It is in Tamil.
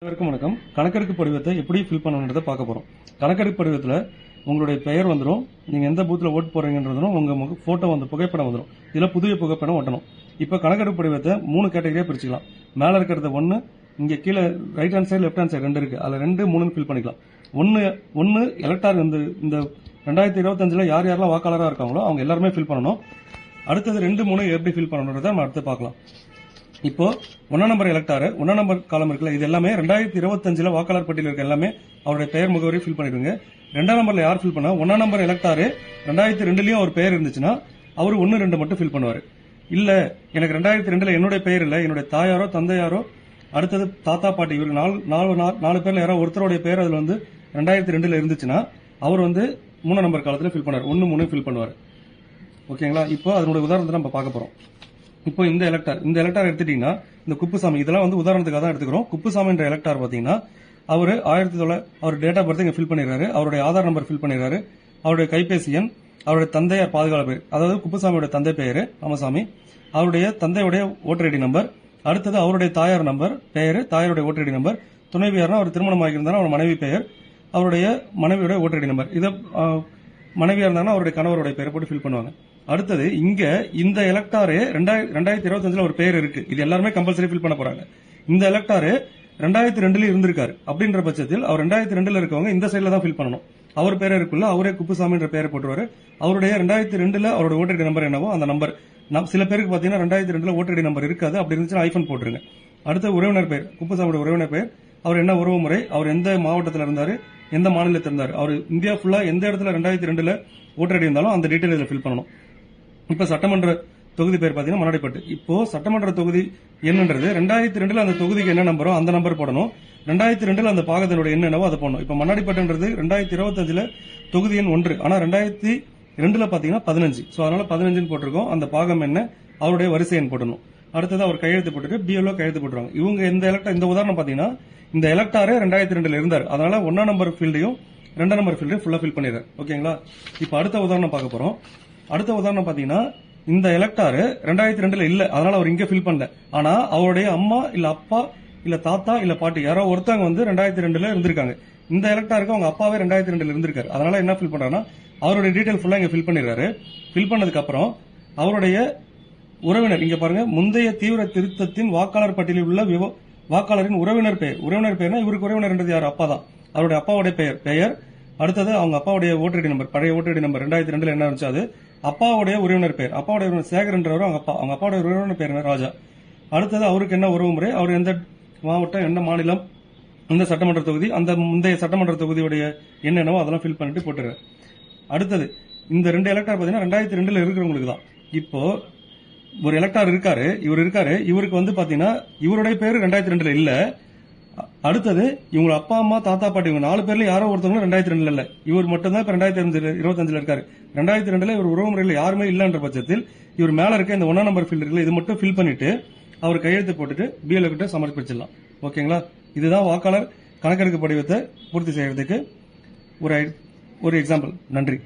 அனைவருக்கும் வணக்கம். கணக்கெடுப்பு படிவத்தை எப்படி ஃபில் பண்ணணுன்றதை பார்க்க போறோம். கணக்கெடுப்பு படிவத்தில் உங்களுடைய பெயர் வந்துடும், நீங்க எந்த பூத்தில் ஓட்டு போறீங்கன்றதும் உங்க போட்டோ வந்து புகைப்படம் வந்துடும். இதுல புதிய புகைப்படம் ஒட்டணும். இப்ப கணக்கெடுப்பு படிவத்தை 3 கேட்டகரியா பிரிச்சுக்கலாம். மேல இருக்கிறது 1, இங்க கீழே right hand side left hand side 2 இருக்கு. அதுல 2, 3 ஃபில் பண்ணிக்கலாம். ஒன்னு எலக்டார் இந்த 2025 யார் யாரெல்லாம் வாக்காளராக இருக்காங்களோ அவங்க எல்லாருமே ஃபில் பண்ணணும். அடுத்தது 2, 3 எப்படி ஃபில் பண்ணணுன்றதை நம்ம அடுத்து பார்க்கலாம். இப்போ 1 நம்பர் எலக்டார் 1 நம்பர் காலம் இருக்குல்ல, இது எல்லாமே 2025 வாக்காளர் பட்டியல் இருக்க எல்லாமே அவருடைய பெயர் முகவரி ஃபில் பண்ணிடுங்க. 2ஆம் நம்பர்ல யார் ஃபில் பண்ணா 1 நம்பர் எலக்டார் 2002லயும் அவர் பெயர் இருந்துச்சுன்னா அவர் 1, 2 மட்டும் ஃபில் பண்ணுவாரு. இல்ல எனக்கு 2002ல என்னுடைய பெயர் இல்ல, என்னுடைய தாயாரோ தந்தையாரோ அடுத்தது தாத்தா பாட்டி இவருக்கு 4 பேர்ல யாரோ ஒருத்தருடைய பெயர் அதுல 2002ல இருந்துச்சுன்னா அவர் 3 நம்பர் காலத்துல ஃபில் பண்ணுவார். 1, 3 ஃபில் பண்ணுவார். ஓகேங்களா? இப்போ அதனுடைய உதாரணத்தை நம்ம பார்க்க போறோம். இப்போ இந்த எலக்டார் எடுத்துட்டீங்கன்னா இந்த குப்புசாமி இதெல்லாம் உதாரணத்துக்காக தான் எடுத்துக்கிறோம். குப்புசாமி என்ற எலக்டார் பாத்தீங்கன்னா அவர் 1900 அவர் டேட் ஆஃப் பர்த் இங்க ஃபில் பண்ணிடுறாரு, அவருடைய ஆதார் நம்பர் ஃபில் பண்ணிடுறாரு, அவருடைய கைபேசி எண், அவருடைய தந்தையார் பாதுகாப்பு பேர், அதாவது குப்புசாமியோட தந்தை பெயர் ராமசாமி, அவருடைய தந்தையுடைய ஓட்டர் ஐடி நம்பர், அடுத்தது அவருடைய தாயார் நம்பர் பெயர், தாயாருடைய ஓட்டர் ஐடி நம்பர், துணைவியார்னா அவர் திருமணம் ஆகியிருந்தாலும் அவர் மனைவி பெயர், அவருடைய மனைவியுடைய ஓட்டர் ஐடி நம்பர், இதை மனைவியா இருந்தாங்கன்னா அவருடைய கணவருடைய பெயரை போட்டு ஃபில் பண்ணுவாங்க. அடுத்தது இங்க இந்த எலக்டாரு 2025 ஒரு பெயர் இருக்கு, இது எல்லாருமே கம்பல்சரி ஃபில் பண்ண போறாங்க. இந்த எலக்டாரு 2002ல இருந்திருக்காரு அப்படின்ற பட்சத்தில் அவர் 2002ல இருக்கவங்க இந்த சைட்ல தான் ஃபில் பண்ணணும். அவர் பேரே இருக்குல்ல, அவரே குப்புசாமின்ற பெயரை போட்டுருவாரு. அவருடைய 2002ல அவருடைய ஓட்டர் ஐடி நம்பர் என்னவோ அந்த நம்பர், சில பேருக்கு பாத்தீங்கன்னா 2002ல ஓட்டர் ஐடி நம்பர் இருக்காது, அப்படி இருந்துச்சுன்னா ஐபன் போட்டுருங்க. அடுத்த உறவினர் பெயர், குப்புசாமியோட உறவினர் பெயர், அவர் என்ன உறவு முறை, அவர் எந்த மாவட்டத்தில் இருந்தாரு, எந்த மாநிலத்தில் இருந்தாரு, அவர் இந்தியா ஃபுல்லா எந்த இடத்துல 2002ல ஓட்டர் ஐடி இருந்தாலும் அந்த டீடைல் இதுல ஃபில் பண்ணணும். இப்ப சட்டமன்ற தொகுதி பேர் பாத்தீங்கன்னா மண்ணாடிப்பட்டு. இப்போ சட்டமன்ற தொகுதி என்னன்றது 2002ல அந்த தொகுதிக்கு என்ன நம்பரோ அந்த நம்பர் போடணும். 2002ல அந்த பாகத்தினுடைய எண் என்னவோ அதை போடணும். இப்ப மண்ணாடிப்பட்டுன்றது 2025 தொகுதி எண் 1, ஆனா 2002ல பாத்தீங்கன்னா 15, சோ அதனால 15 போட்டிருக்கோம். அந்த பாகம் என்ன, அவருடைய வரிசை எண் போடணும். அடுத்தது அவர் கையெழுத்து போட்டுட்டு பிஎல்ஓ கையெழுத்து போட்டுருவாங்க. இவங்க இந்த உதாரணம் பாத்தீங்கன்னா இந்த எலக்டாரே 2002ல இருந்தார், அதனால 1ஆம் நம்பர் ஃபீல்டையும் 2ஆம் நம்பர் ஃபீல்டையும் ஃபுல்லா ஃபில் பண்ணிடுறாரு. ஓகேங்களா? இப்ப அடுத்த உதாரணம் பார்க்க போறோம். அடுத்த உதாரணம் பாத்தீங்கன்னா இந்த எலக்டார் 2002ல இல்ல, அதனால அவர் இங்க ஃபில் பண்ணல. ஆனா அவருடைய அம்மா இல்ல அப்பா இல்ல தாத்தா இல்ல பாட்டி யாரோ ஒருத்தவங்க 2002ல இருந்திருக்காங்க. இந்த எலக்டாருக்கு அவங்க அப்பாவே 2002ல இருந்திருக்காரு, அதனால என்ன ஃபில் பண்றாருன்னா அவருடைய டீடைல் ஃபுல்லா இங்க ஃபில் பண்ணிடுறாரு. ஃபில் பண்ணதுக்கு அப்புறம் அவருடைய உறவினர் இங்க பாருங்க, முந்தைய தீவிர திருத்தத்தின் வாக்காளர் பட்டியலில் உள்ள வாக்காளரின் உறவினர் பெயர்னா இவருக்கு உறவினர்ன்றது யார், அப்பா தான். அவருடைய அப்பாவுடைய பெயர், அடுத்தது அவங்க அப்பாவுடைய ஓட்டர் ஐடி நம்பர், பழைய ஓட்டர் ஐடி நம்பர் 2002ல என்ன இருந்துச்சு அது, அப்பாவுடைய உறவினர் பெயர், அப்பாவுடைய உறவினர் சேகர்ன்றவர் அவங்க அப்பாவுடைய உறவினர் பெயர் ராஜா. அடுத்தது அவருக்கு என்ன உறவு முறை, அவர் எந்த மாவட்டம் என்ன மாநிலம், இந்த சட்டமன்ற தொகுதி, அந்த முந்தைய சட்டமன்ற தொகுதியுடைய என்னென்னவோ அதெல்லாம் ஃபில் பண்ணிட்டு போட்டுறாரு. அடுத்தது இந்த 2 எலக்டார் பாத்தீங்கன்னா 2002ல இருக்கிறவங்களுக்கு தான். இப்போ ஒரு எலக்டார் இருக்காரு, இவருக்கு பாத்தீங்கன்னா இவருடைய பேரு 2002ல இல்ல. அடுத்தது இவங்க அப்பா அம்மா தாத்தா பாட்டி இவங்க 4 பேர்ல யாரோ ஒருத்தவங்க 2002ல இல்ல, இவர் மட்டும் தான் இப்ப 2025ல இருக்காரு. 2002ல இவர் உறவு முறையில் யாருமே இல்லன்ற பட்சத்தில் இவர் மேல இருக்க இந்த 1ஆம் நம்பர் ஃபீல்ட் இருக்குல்ல, இது மட்டும் ஃபில் பண்ணிட்டு அவர் கையெழுத்து போட்டுட்டு பிஎல்ஓ கிட்ட சமர்ப்பிச்சிடலாம். ஓகேங்களா? இதுதான் வாக்காளர் கணக்கெடுப்பு படிவத்தை பூர்த்தி செய்யறதுக்கு ஒரு எக்ஸாம்பிள். நன்றி.